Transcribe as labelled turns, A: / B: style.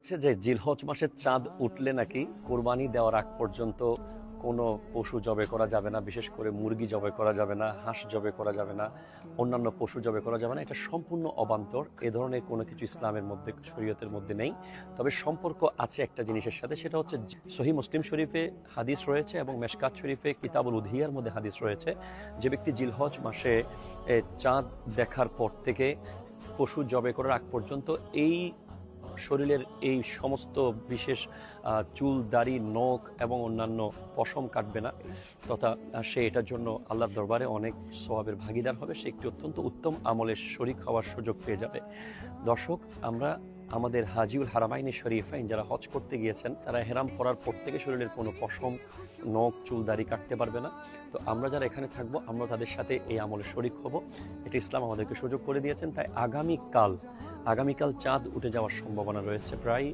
A: হচ্ছে যে জিলহজ মাসের চাঁদ উঠলে নাকি কোরবানি দেওয়ার আগ পর্যন্ত কোনো পশু জবে করা যাবে না, বিশেষ করে মুরগি জবে করা যাবে না, হাঁস জবে করা যাবে না, অন্যান্য পশু জবে করা যাবে না। এটা সম্পূর্ণ অবান্তর। এ ধরনের কোনো কিছু ইসলামের মধ্যে, শরীয়তের মধ্যে নেই। তবে সম্পর্ক আছে একটা জিনিসের সাথে, সেটা হচ্ছে সহিহ মুসলিম শরীফে হাদিস রয়েছে এবং মেশকাত শরীফে কিতাবুল উদহিয়ার মধ্যে হাদিস রয়েছে, যে ব্যক্তি জিলহজ মাসে চাঁদ দেখার পর থেকে পশু জবে করার আগ পর্যন্ত এই শরীরের এই সমস্ত বিশেষ চুল, দাড়ি, নখ এবং অন্যান্য পশম কাটবে না, তথা সে এটার জন্য আল্লাহর দরবারে অনেক সওয়াবের ভাগিদার হবে। সে একটি অত্যন্ত উত্তম আমলের শরীক হওয়ার সুযোগ পেয়ে যাবে। দর্শক, আমরা আমাদের হাজিউল হারামাইনি শরীফাইন যারা হজ করতে গিয়েছেন, তারা হেরাম পরার পর থেকে শরীরের কোনো পশম, নখ, চুল, দাড়ি কাটতে পারবে না। তো আমরা যারা এখানে থাকবো, আমরা তাদের সাথে এই আমলের শরীক হব। এটা ইসলাম আমাদেরকে সুযোগ করে দিয়েছেন। তাই আগামীকাল চাঁদ উঠে যাওয়ার সম্ভাবনা রয়েছে। প্রায়